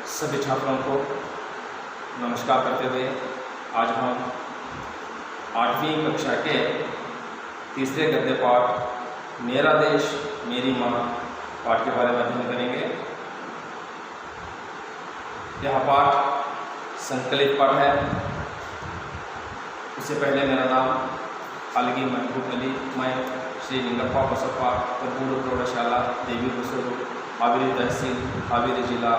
सभी छात्रों को नमस्कार करते हुए आज हम 8वीं कक्षा के तीसरे गद्य पाठ मेरा देश मेरी माँ पाठ के बारे में अध्ययन करेंगे। यह पाठ संकलित पाठ है। उससे पहले मेरा नाम अलगी महबूब अली, मैं श्री लिंगप्पा बसप्पा पूर्व प्रौढ़शाला देवी बसरू हावेरी तहसील हावेरी जिला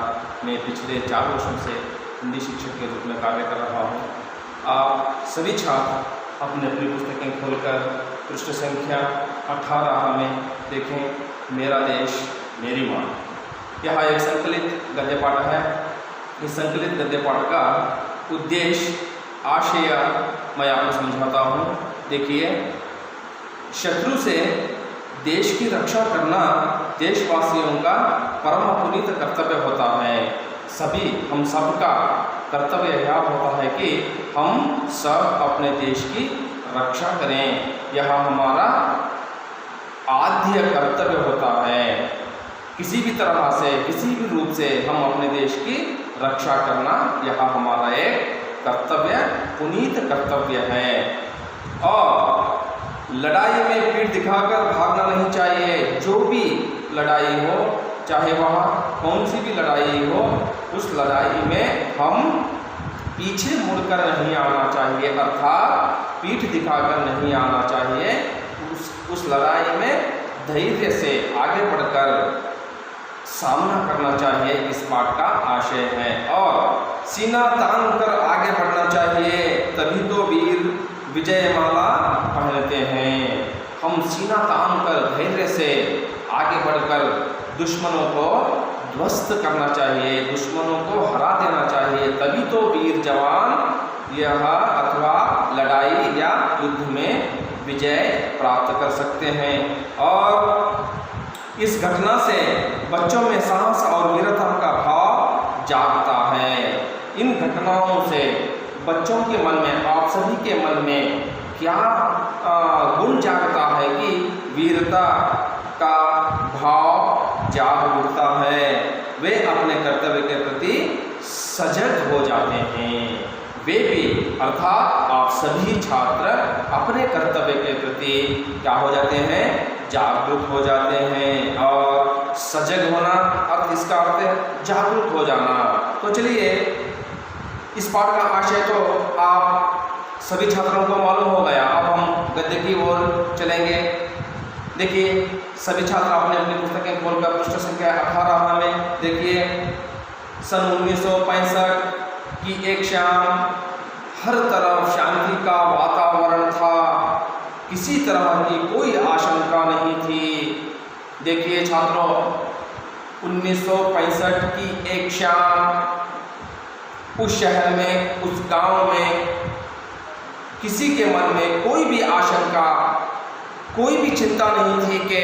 में पिछले 4 वर्षों से हिंदी शिक्षक के रूप में कार्य कर रहा हूँ। आप सभी छात्र अपनी अपनी पुस्तकें खोलकर पृष्ठ संख्या 18 में देखें, मेरा देश मेरी माँ। यह एक संकलित गद्य पाठ है। इस संकलित गद्य पाठ का उद्देश्य आशय मैं आपको समझाता हूँ। देखिए, शत्रु से देश की रक्षा करना देशवासियों का परम पुनीत कर्तव्य होता है। सभी हम सब का कर्तव्य यह होता है कि हम सब अपने देश की रक्षा करें। यह हमारा आद्य कर्तव्य होता है। किसी भी तरह से, किसी भी रूप से हम अपने देश की रक्षा करना यह हमारा एक कर्तव्य, पुनीत कर्तव्य है। और लड़ाई में पीठ दिखाकर भागना नहीं चाहिए। जो भी लड़ाई हो, चाहे वह कौन सी भी लड़ाई हो, उस लड़ाई में हम पीछे मुड़कर नहीं आना चाहिए, अर्थात पीठ दिखाकर नहीं आना चाहिए। उस लड़ाई में धैर्य से आगे बढ़कर सामना करना चाहिए, इस पाठ का आशय है। और सीना तान कर आगे बढ़ना चाहिए, तभी तो वीर विजयमाला पहनते हैं। हम सीना तान कर धैर्य से आगे बढ़कर दुश्मनों को ध्वस्त करना चाहिए, दुश्मनों को हरा देना चाहिए, तभी तो वीर जवान यह अथवा लड़ाई या युद्ध में विजय प्राप्त कर सकते हैं। और इस घटना से बच्चों में साहस और वीरता का भाव जागता है। इन घटनाओं से बच्चों के मन में, आप सभी के मन में क्या गुण जागता है कि वीरता का भाव जाग उठता है। वे अपने कर्तव्य के प्रति सजग हो जाते हैं। वे भी, अर्थात आप सभी छात्र अपने कर्तव्य के प्रति क्या हो जाते हैं, जागरूक हो जाते हैं। और सजग होना अर्थ, इसका अर्थ है जागरूक हो जाना। तो चलिए, इस पाठ का आशय तो आप सभी छात्रों को मालूम हो गया। अब हम गद्य की ओर चलेंगे। देखिए, सभी छात्र अपने अपनी पुस्तकें खोलकर पृष्ठ संख्या 18 में देखिए। सन 1965 की एक शाम, हर तरफ शांति का वातावरण था। किसी तरह की कोई आशंका नहीं थी। देखिए छात्रों, 1965 की एक शाम, उस शहर में, उस गांव में किसी के मन में कोई भी आशंका, कोई भी चिंता नहीं थी कि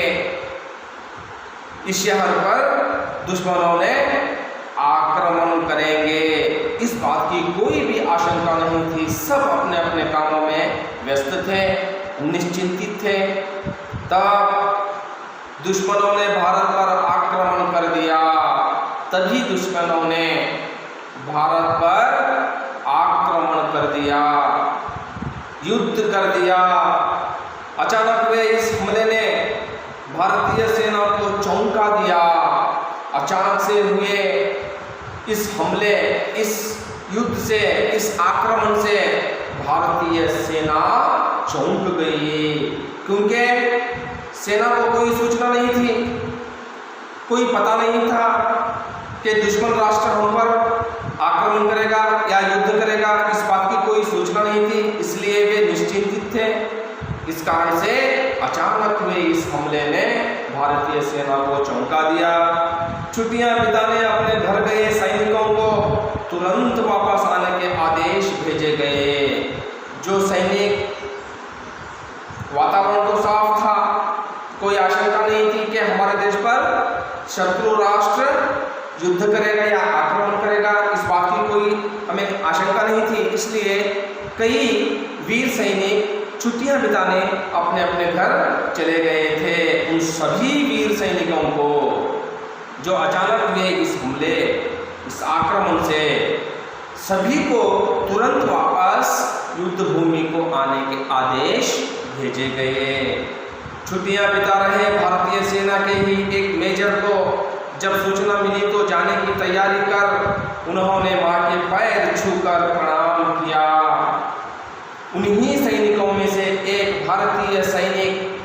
इस शहर पर दुश्मनों ने आक्रमण करेंगे। इस बात की कोई भी आशंका नहीं थी। सब अपने अपने कामों में व्यस्त थे, निश्चिंतित थे। तब दुश्मनों ने भारत पर आक्रमण कर दिया। तभी दुश्मनों ने भारत पर आक्रमण कर दिया, युद्ध कर दिया। अचानक हुए इस हमले ने भारतीय सेना को चौंका दिया। अचानक से हुए इस हमले, इस युद्ध से, इस आक्रमण से भारतीय सेना चौंक गई, क्योंकि सेना को कोई सूचना नहीं थी, कोई पता नहीं था कि दुश्मन राष्ट्र हम पर आक्रमण करेगा या युद्ध करेगा। इस बात की कोई सूचना नहीं थी, इसलिए वे निश्चिंतित थे। इस कारण से अचानक हुए इस हमले ने भारतीय सेना को चौंका दिया। छुट्टियां बिताने अपने घर गए सैनिकों को तुरंत वापस आने के आदेश भेजे गए। जो सैनिक, वातावरण तो साफ था, कोई आशंका नहीं थी कि हमारे देश पर शत्रु राष्ट्र युद्ध करेगा या आक्रमण करेगा। इस बात की कोई हमें आशंका नहीं थी, इसलिए कई वीर सैनिक छुट्टियां बिताने अपने अपने घर चले गए थे। उन सभी वीर सैनिकों को जो अचानक हुए इस इस आक्रमण से सभी को तुरंत वापस युद्ध भूमि को आने के आदेश भेजे गए। छुट्टियां बिता रहे भारतीय सेना के ही एक मेजर को जब सूचना मिली तो जाने की तैयारी कर उन्होंने मां के पैर छूकर प्रणाम किया। उन्हीं सैनिकों में से एक भारतीय सैनिक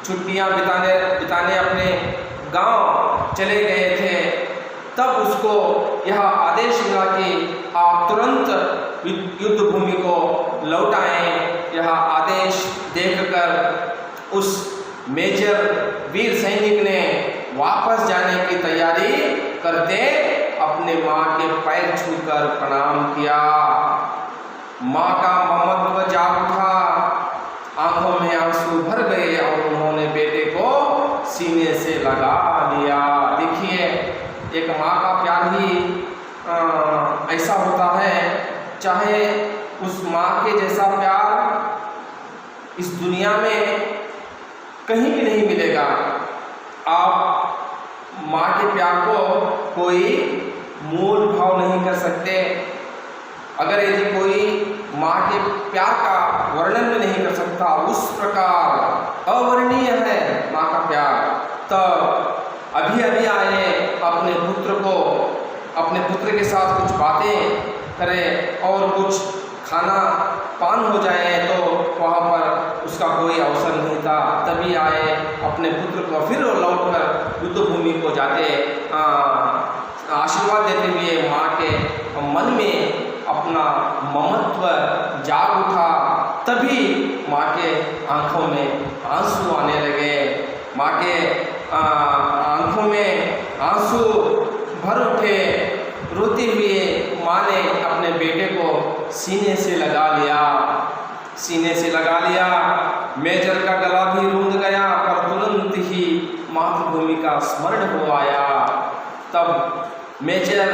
छुट्टियां बिताने अपने गांव चले गए थे। तब उसको यह आदेश मिला कि आप तुरंत युद्ध भूमि को लौट आएं। यह आदेश देखकर उस मेजर वीर सैनिक ने वापस जाने की तैयारी करते अपने मां के पैर छूकर प्रणाम किया। मां का ममत्व जाग उठा, आंखों में आंसू भर गए और उन्होंने बेटे को सीने से लगा लिया। देखिए, एक माँ का प्यार ही ऐसा होता है, चाहे उस माँ के जैसा प्यार इस दुनिया में कहीं भी नहीं मिलेगा। आप माँ के प्यार को कोई मोल भाव नहीं कर सकते। अगर यदि कोई माँ के प्यार का वर्णन भी नहीं कर सकता, उस प्रकार अवर्णनीय है माँ का प्यार। तब अभी आए अपने पुत्र के साथ कुछ बातें करें और कुछ खाना पान हो जाए तो वहाँ पर उसका कोई अवसर नहीं था। तभी आए अपने पुत्र को फिर लौटकर युद्ध भूमि को जाते आशीर्वाद देते हुए माँ के मन में अपना ममत्व जाग उठा। तभी माँ के आंखों में आंसू आने लगे। माँ के आंखों में आंसू भर उठे। रोते हुए माँ ने अपने बेटे को सीने से लगा लिया। मेजर का गला भी रूंध गया, पर तुरंत ही मातृभूमि का स्मरण हो आया। तब मेजर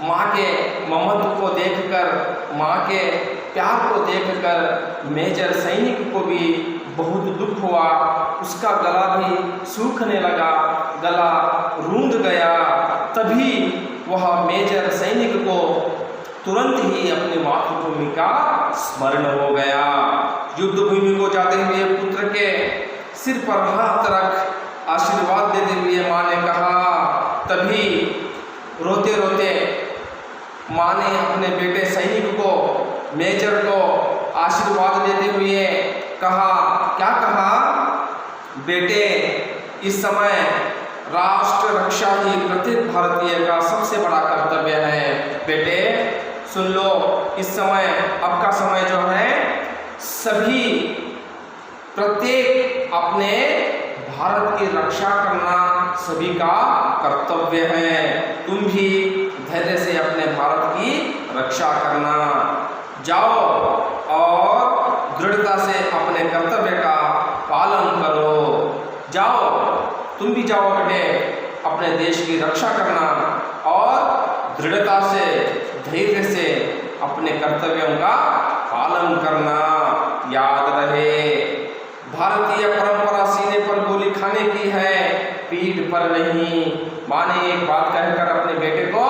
माँ के ममत्व को देखकर, माँ के प्यार को देखकर मेजर सैनिक को भी बहुत दुख हुआ। उसका गला भी सूखने लगा, गला रूंध गया। तभी वह मेजर सैनिक को तुरंत ही अपनी मातृभूमि का स्मरण हो गया। युद्ध भूमि को जाते हुए पुत्र के सिर पर हाथ रख आशीर्वाद देते हुए माँ ने कहा। तभी रोते रोते माँ ने अपने बेटे सैनिक को, मेजर को आशीर्वाद देते हुए कहा, क्या कहा? बेटे, इस समय राष्ट्र रक्षा ही प्रत्येक भारतीय का सबसे बड़ा कर्तव्य है। बेटे सुन लो, इस समय, अब का समय जो है, सभी प्रत्येक अपने भारत की रक्षा करना सभी का कर्तव्य है। तुम भी धैर्य से अपने भारत की रक्षा करना। जाओ और दृढ़ता से अपने कर्तव्य का पालन करो। जाओ, तुम भी जाओ बेटे, अपने देश की रक्षा करना और दृढ़ता से, धैर्य से अपने कर्तव्यों का पालन करना। याद रहे, भारतीय परंपरा सीने पर गोली खाने की है, पीठ पर नहीं। माँ ने एक बात कहकर अपने बेटे को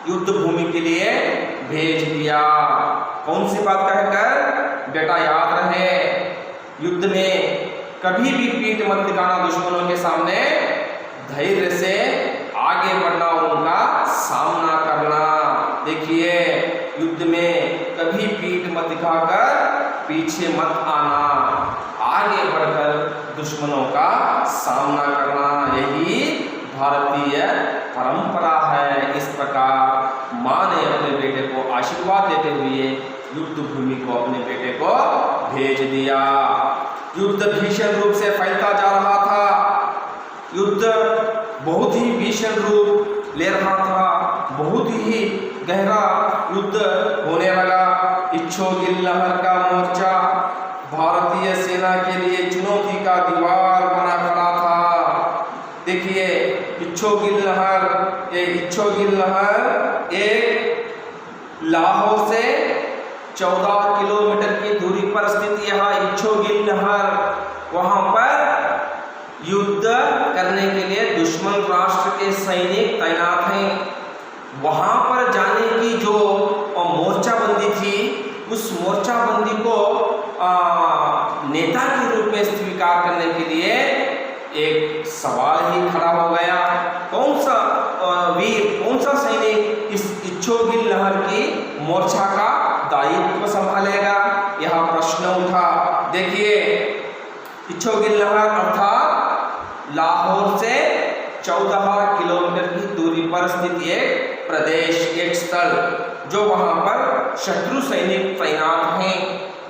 युद्ध भूमि के लिए भेज दिया। कौन सी बात कहकर? बेटा याद रहे, युद्ध में कभी भी पीठ मत दिखाना दुश्मनों के सामने। धैर्य से आगे बढ़ना, उनका सामना करना। देखिए, युद्ध में कभी पीठ मत दिखाकर पीछे मत आना, आगे बढ़कर दुश्मनों का सामना करना। यही भारतीय परंपरा है। इस प्रकार माँ ने अपने बेटे को आशीर्वाद देते हुए युद्ध भूमि को अपने बेटे को भेज दिया। युद्ध भीषण रूप से फैलता जा रहा था। युद्ध बहुत ही भीषण रूप ले रहा था। बहुत ही गहरा युद्ध होने लगा। इच्छोगिल लहर का मोर्चा भारतीय सेना के लिए चुनौती का दीवार बना खड़ा था। देखिए, इच्छोगिल लहर एक लाहौर से 14 किलोमीटर की दूरी पर स्थित यह इच्छोगिल लहर, वहां पर युद्ध करने के लिए दुश्मन राष्ट्र के सैनिक तैनात हैं। वहां पर जाने की जो मोर्चाबंदी थी, उस मोर्चाबंदी को नेता के रूप में स्वीकार करने के लिए एक सवाल ही खड़ा हो गया। कौन सा वीर, कौन सा सैनिक इस इच्छोगिल लहर की मोर्चा का दायित्व संभालेगा, यह प्रश्न उठा। देखिए, इच्छोगिल लहर अर्थात लाहौर से 14 किलोमीटर की दूरी पर स्थित एक प्रदेश, एक स्थल जो वहां पर शत्रु सैनिक तैनात हैं।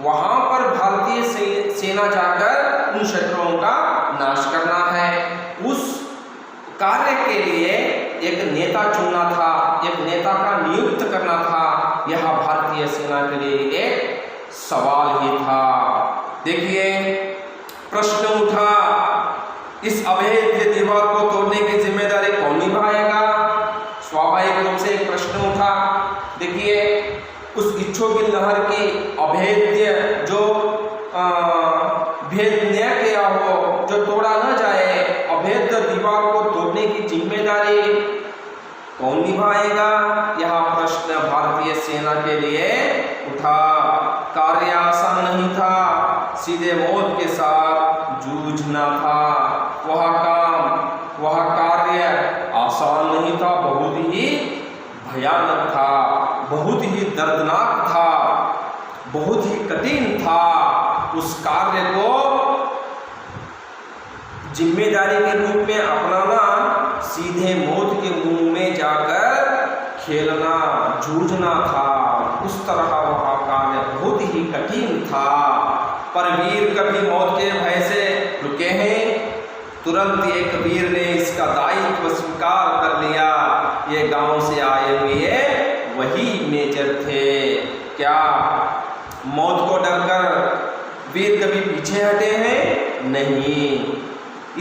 वहां पर भारतीय सेना जाकर उन शत्रुओं का नाश करना है। उस कार्य के लिए एक नेता चुनना था, एक नेता का नियुक्त करना था। यह भारतीय सेना के लिए एक सवाल ही था। देखिए, प्रश्न उठा, इस अवैध दीवार को तोड़ने की जिम्मेदारी कौन निभाएगा? स्वाभाविक रूप से एक प्रश्न उठा। देखिए, उस इच्छोगिल लहर की अभेद्य जो भेद न किया हो, जो तोड़ा न जाए, अभेद्य दीवार को तोड़ने की जिम्मेदारी कौन निभाएगा? यह प्रश्न भारतीय सेना के लिए उठा। कार्य आसान नहीं था, सीधे मौत के साथ जूझना था। वह काम, वह कार्य आसान नहीं था, बहुत ही भयानक था, बहुत ही दर्दनाक था, बहुत ही कठिन था। उस कार्य को जिम्मेदारी के रूप में अपनाना, सीधे मौत के मुंह में जाकर खेलना, जूझना था। उस तरह वह कार्य बहुत ही कठिन था। पर वीर कभी मौत के भय से रुके हैं? तुरंत एक वीर ने इसका दायित्व स्वीकार कर लिया। ये गांव से आए हुए वही मेजर थे। क्या मौत को डरकर वीर कभी पीछे हटे हैं? नहीं।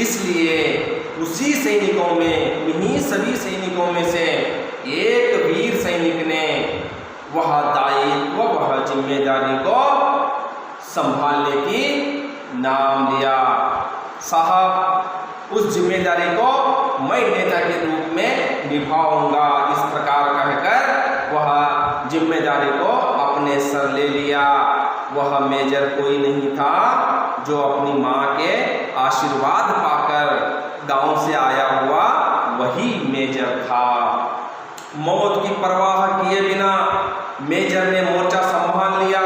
इसलिए उसी सैनिकों में, इन्हीं सभी सैनिकों में से एक वीर सैनिक ने वह दायित्व, वह जिम्मेदारी को संभालने की नाम लिया। साहब, उस जिम्मेदारी को मैं नेता के रूप में निभाऊंगा, इस प्रकार कहकर वह जिम्मेदारी को अपने सर ले लिया। वह मेजर कोई नहीं था जो अपनी माँ के आशीर्वाद पाकर गांव से आया हुआ वही मेजर था। मौत की परवाह किए बिना मेजर ने मोर्चा संभाल लिया।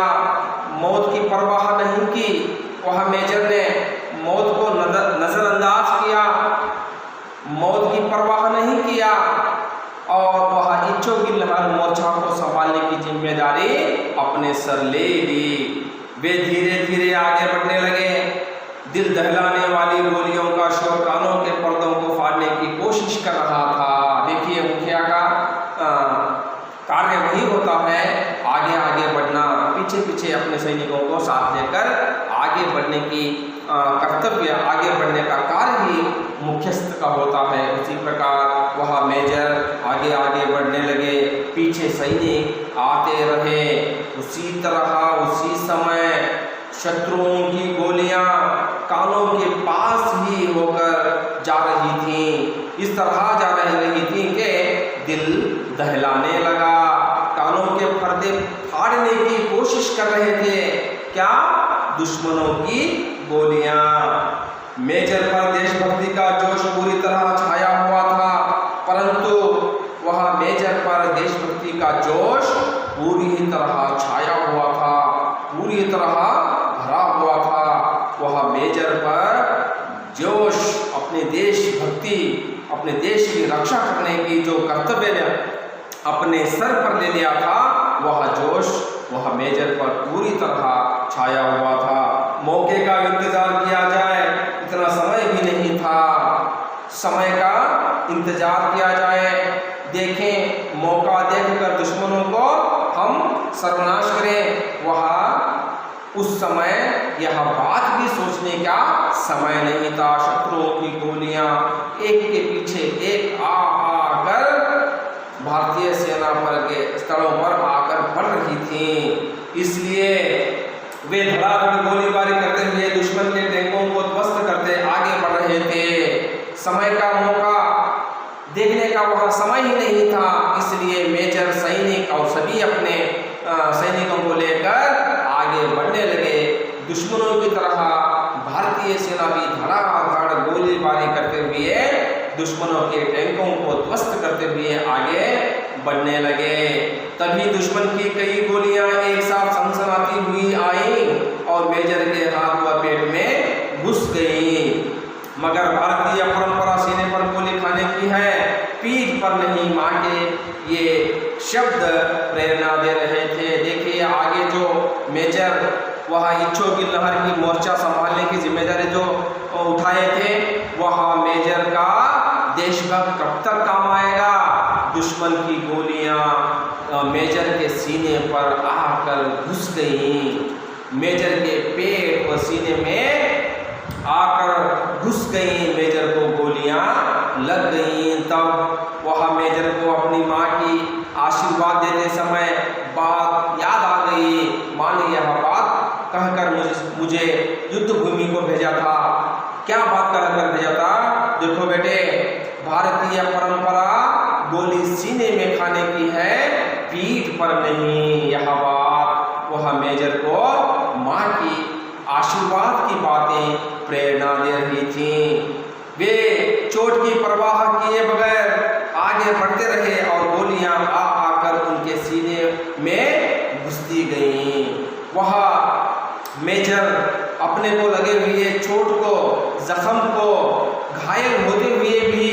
मौत की परवाह नहीं की, वह मेजर ने मौत को नजरअंदाज किया, मौत की परवाह नहीं किया और वह इच्छोगिल लहर मोर्चा को संभालने की जिम्मेदारी अपने सर ले ली। वे धीरे धीरे आगे बढ़ने लगे। दिल दहलाने वाली गोलियों का शोर कानों के पर्दों को फाड़ने की कोशिश कर रहा था। देखिए, मुखिया का कार्य वही होता है, आगे आगे बढ़ना, पीछे पीछे अपने सैनिकों को साथ लेकर आगे बढ़ने की कर्तव्य, आगे बढ़ने का कार्य ही मुख्यस्थ का होता है। उसी प्रकार वह मेजर आगे आगे बढ़ने लगे, पीछे सैनिक आते रहे। उसी तरह उसी समय शत्रुओं की गोलियां कानों के पास ही होकर जा रही थीं। इस तरह जा रही थी कि दिल दहलाने लगा। कानों के पर्दे फाड़ने की कोशिश कर रहे थे। क्या? दुश्मनों की गोलियां। मेजर पर देशभक्ति का जोश पूरी तरह छाया हुआ था, परंतु वह मेजर पर देशभक्ति का जोश पूरी तरह छाया हुआ था, पूरी तरह भरा हुआ था। वह मेजर पर जोश, अपने देशभक्ति, अपने देश की रक्षा करने की जो कर्तव्य अपने सर पर ले लिया था, वह जोश वह मेजर पर पूरी तरह छाया हुआ था। मौके का इंतजार किया जाए, इतना समय भी नहीं था। समय का इंतजार किया जाए, देखें, मौका देखकर दुश्मनों को हम सर्वनाश करें। वह उस समय यह बात भी सोचने का समय नहीं था। शत्रुओं की गोलियां एक के पीछे एक आकर भारतीय सेना पर के स्थलों पर आकर पड़ रही थी। इसलिए वे धड़ाधड़ गोलीबारी करते हुए दुश्मन के टैंकों को ध्वस्त करते आगे बढ़ रहे थे। समय का मौका देखने का वह समय ही नहीं था, इसलिए इसलिए मेजर, सैनिक और सभी अपने सैनिकों को लेकर आगे बढ़ने लगे। दुश्मनों की तरह भारतीय सेना भी धड़ाधड़ गोलीबारी करते हुए दुश्मनों के टैंकों को ध्वस्त करते हुए आगे बढ़ने लगे। तभी दुश्मन की कई गोलियां एक साथ सनसनाती हुई आई और मेजर के हाथ व पेट में घुस गई। मगर भारतीय परंपरा सीने पर गोली खाने की है, पीठ पर नहीं। मां के ये शब्द प्रेरणा दे रहे थे। देखिए आगे जो मेजर वह इच्छो की लहर की मोर्चा संभालने की जिम्मेदारी जो उठाए थे, वह मेजर का देशभक्त कब तक काम आएगा। दुश्मन की गोलियां मेजर के सीने पर आकर घुस गईं, मेजर के पेट व सीने में आकर घुस गईं, मेजर को गोलियां लग गईं। तब वह मेजर को अपनी माँ की आशीर्वाद देते समय बात याद आ गई। माँ ने यह बात कहकर मुझे युद्ध भूमि को भेजा था। क्या बात कहकर भेजा था? देखो बेटे, भारतीय परंपरा गोली सीने में खाने की है, पीठ पर नहीं। यह बात वह मेजर को माँ की आशीर्वाद की बातें प्रेरणा दे रही थी। वे चोट की परवाह किए बगैर आगे बढ़ते रहे और गोलियां आकर उनके सीने में घुसती गईं। वह मेजर अपने को लगे हुए चोट को, जख्म को, घायल होते हुए भी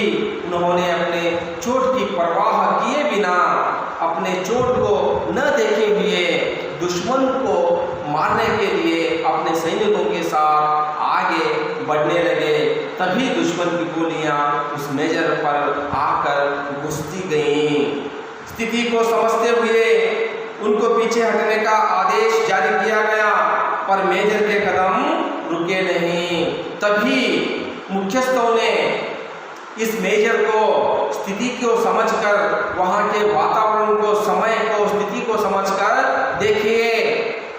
उन्होंने अपने चोट की परवाह किए बिना, अपने चोट को न देखे हुए दुश्मन को मारने के लिए अपने सैनिकों के साथ आगे बढ़ने लगे। तभी दुश्मन की गोलियां उस मेजर पर आकर घुसती गईं। स्थिति को समझते हुए उनको पीछे हटने का आदेश जारी किया गया, पर मेजर के कदम रुके नहीं। तभी मुख्यस्थों ने इस मेजर को स्थिति को समझकर, वहाँ के वातावरण को, समय को, स्थिति को समझकर, देखिए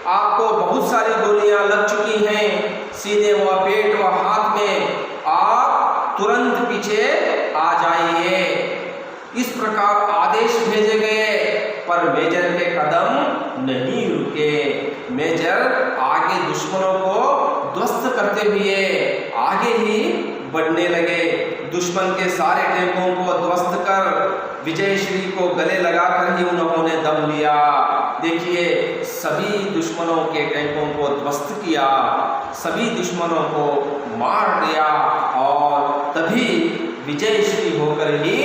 आपको बहुत सारी गोलियां लग चुकी हैं सीने व पेट व हाथ में, आप तुरंत पीछे आ जाइए। इस प्रकार आदेश भेजे गए, पर मेजर के कदम नहीं रुके। मेजर आगे दुश्मनों को ध्वस्त करते हुए आगे ही बढ़ने लगे। दुश्मन के सारे टैंकों को ध्वस्त कर विजयश्री को गले लगाकर ही उन्होंने दम लिया। देखिए सभी दुश्मनों के टैंकों को ध्वस्त किया, सभी दुश्मनों को मार दिया और तभी विजयश्री होकर ही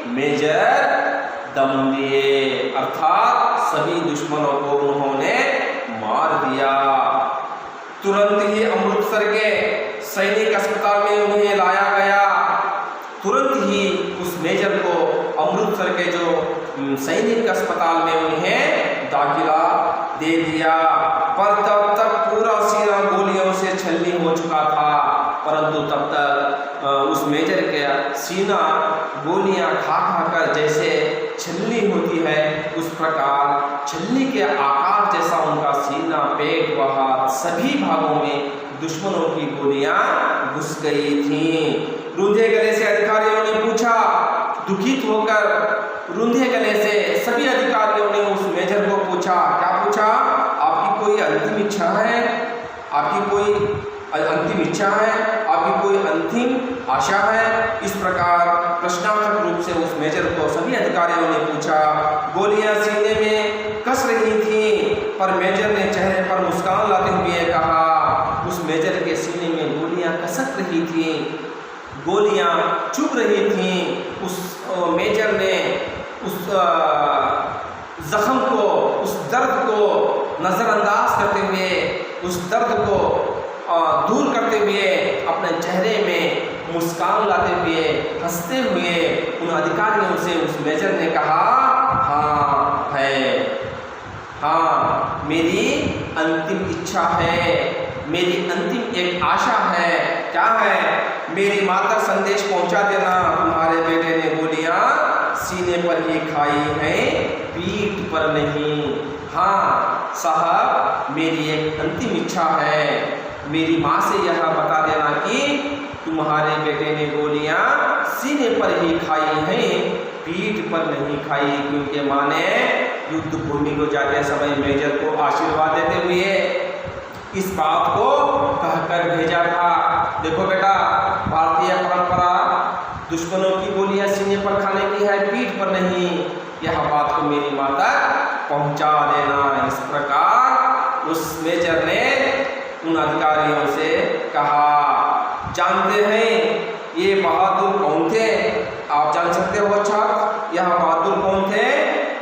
मेजर दम लिए, अर्थात सभी दुश्मनों को उन्होंने मार दिया। तुरंत ही अमृतसर के सैनिक अस्पताल में उन्हें लाया गया। तुरंत ही उस मेजर को अमृतसर के जो सैनिक अस्पताल में उन्हें दाखिला दे दिया। पर तब तक पूरा सीना गोलियों से छलनी हो चुका था, परंतु तब तक उस मेजर का सीना गोलियां खा कर जैसे छलनी होती है, उस प्रकार छलनी के आकार जैसा उनका सीना, पेट व हाथ सभी भागों में दुश्मनों की गोलियां घुस गई थीं। रूंधे गले से अधिकारियों ने पूछा, दुखित होकर रूंधे गले से सभी अधिकारियों ने उस मेजर को पूछा, क्या पूछा? आपकी कोई अंतिम इच्छा है? आपकी कोई अंतिम इच्छा है? आपकी कोई अंतिम आशा है? इस प्रकार प्रश्नार्थक रूप से उस मेजर को सभी अधिकारियों ने पूछा। गोलियां सीने में कस रही थीं, पर मेजर ने चेहरे पर मुस्कान लाते हुए कहा। उस मेजर के सीने में गोलियां कसक रही थीं, गोलियां चुभ रही थीं। उस मेजर ने उस जख्म को, उस दर्द को नज़रअंदाज करते हुए, उस दर्द को दूर करते हुए अपने चेहरे में मुस्कान लाते हुए, हंसते हुए उन अधिकारियों से उस मेजर ने कहा, हाँ है, हाँ मेरी अंतिम इच्छा है, मेरी अंतिम एक आशा है। क्या है? मेरी माता संदेश पहुंचा देना, तुम्हारे बेटे ने गोलियां सीने पर ही खाई हैं, पीठ पर नहीं। हाँ साहब, मेरी एक अंतिम इच्छा है, मेरी माँ से यह बता देना कि तुम्हारे बेटे ने गोलियां सीने पर ही खाई हैं, पीठ पर नहीं खाई, क्योंकि माँ ने युद्ध भूमि को जाते समय मेजर को आशीर्वाद देते हुए इस बात को कहकर भेजा था। देखो बेटा, भारतीय परंपरा दुश्मनों की गोलियां सीने पर खाने की है, पीठ पर नहीं। यह बात को मेरी माँ तक पहुंचा देना। इस प्रकार उस मेजर ने उन अधिकारियों से कहा। जानते हैं ये बहादुर कौन थे? आप जान सकते हो छात्र, यह बहादुर कौन थे?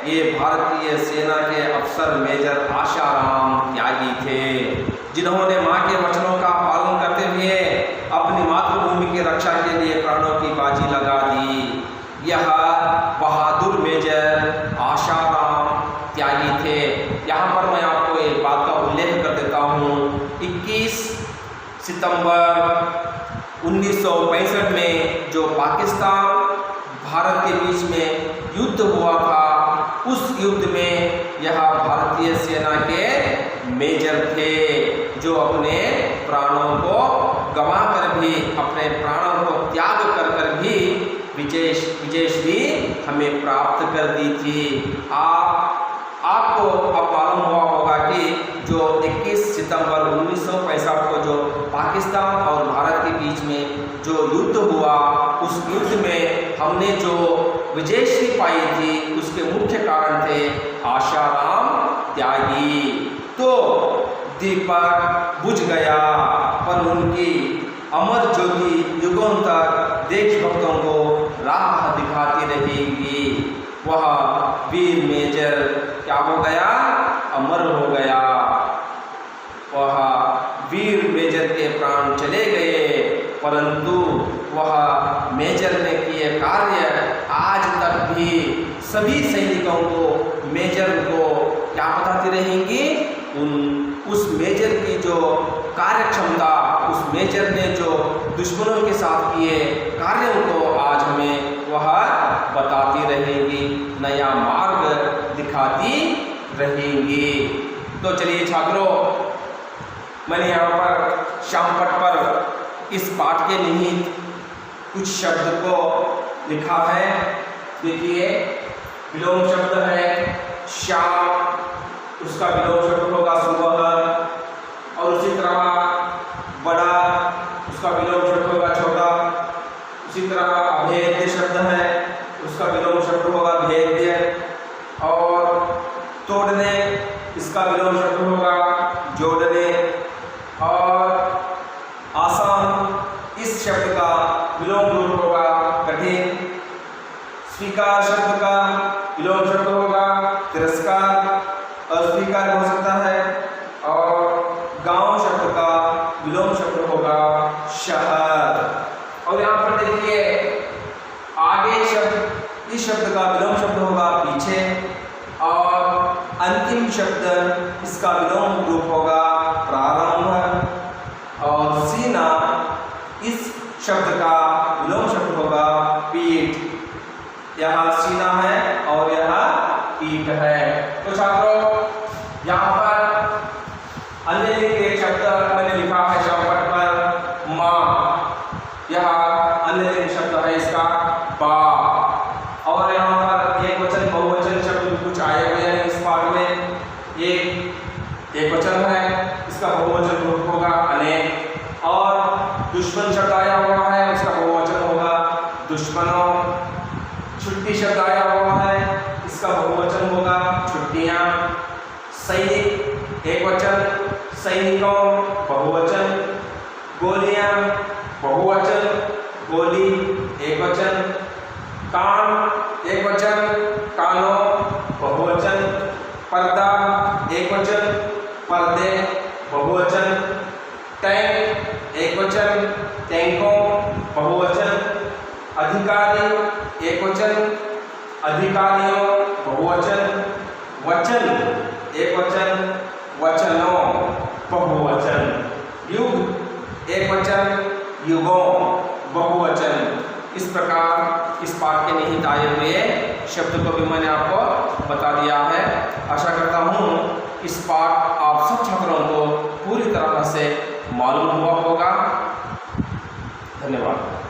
ये भारतीय सेना के अफसर मेजर आशाराम त्यागी थे, जिन्होंने मां के वचनों का पालन करते हुए अपनी मातृभूमि की रक्षा के लिए प्राणों की बाजी लगा दी। यह बहादुर मेजर आशाराम त्यागी थे। यहाँ पर मैं आपको एक बात का उल्लेख कर देता हूँ। 21 सितंबर 1965 में जो पाकिस्तान भारत के बीच में युद्ध हुआ था, उस युद्ध में यह भारतीय सेना के मेजर थे, जो अपने प्राणों को गंवा कर भी, अपने प्राणों को त्याग कर कर भी विजयश्री हमें प्राप्त कर दी थी। आपको अब मालूम हुआ होगा कि जो 21 सितंबर 1965 को जो पाकिस्तान और भारत के बीच में जो युद्ध हुआ, उस युद्ध में हमने जो विजयश्री पाई थी, उसके मुख्य कारण थे आशाराम त्यागी। तो दीपक बुझ गया, पर उनकी अमर ज्योति युगों तक देशभक्तों को राह दिखाती रहेगी। वह वीर मेजर क्या हो गया? अमर हो गया। वह वीर मेजर के प्राण चले गए, परंतु वह मेजर ने किए कार्य आज तक भी सभी सैनिकों को, मेजर को क्या बताती रहेंगी? उस मेजर की जो कार्य क्षमता, उस मेजर ने जो दुश्मनों के साथ किए कार्यों को आज हमें वह बताती रहेंगी, नया मार्ग दिखाती रहेंगी। तो चलिए छात्रों, मैंने यहाँ पर श्यामपट पर इस पाठ के निहित कुछ शब्द को लिखा है। देखिए, विलोम शब्द है श्याम, उसका विलोम शब्द होगा सुबह, और उसी तरह बड़ा, उसका विलोम शब्द होगा छोटा। उसी तरह अभेद्य शब्द है, उसका विलोम शब्द होगा भेद्य। और तोड़ने, इसका विलोम शब्द होगा जोड़ने। और आसान, इस शब्द का विलोम रूप होगा कठिन। स्वीकार शब्द का विलोम शब्द होगा तिरस्कार, अस्वीकार हो सकता है। और गांव शब्द का विलोम शब्द होगा शहर। और यहाँ पर देखिए, आगे शब्द, इस शब्द का विलोम शब्द होगा पीछे। और अंतिम शब्द, इसका विलोम रूप होगा प्रारंभ। और सीना, इस शब्द का विलोम शब्द होगा पीठ। यह सीना है और यह पीठ है। तो छात्रों, यहाँ पर अन्य एक शब्द मैंने लिखा है श्यामपट पर, माँ। यह अन्य शब्द है इसका बा। और यहाँ पर एक वचन बहुवचन शब्द कुछ आए हुए हैं इस पाठ में। एक वचन है, इसका बहुवचन रूप होगा अनेक। और दुश्मन शब्द आया हुआ है, उसका बहुवचन होगा दुश्मनों। छुट्टी शब्द आया हुआ है, इसका बहुवचन होगा छुट्टियां। सैनिक एक वचन, सैनिकों बहुवचन। गोलियां बहुवचन, गोली एक वचन। कान एक वचन, कानों बहुवचन। पर्दा एक वचन, पर्दे बहुवचन। टैंक एक वचन, टैंकों बहुवचन। अधिकारी एक वचन, अधिकारियों बहुवचन। वचन एक वचन, वचनों बहुवचन। युग एक वचन, युगों बहुवचन। इस प्रकार इस पाठ के निहित आए हुए शब्द को भी मैंने आपको बता दिया है। आशा करता हूँ इस पाठ आप सब छात्रों को पूरी तरह से मालूम हुआ होगा। धन्यवाद।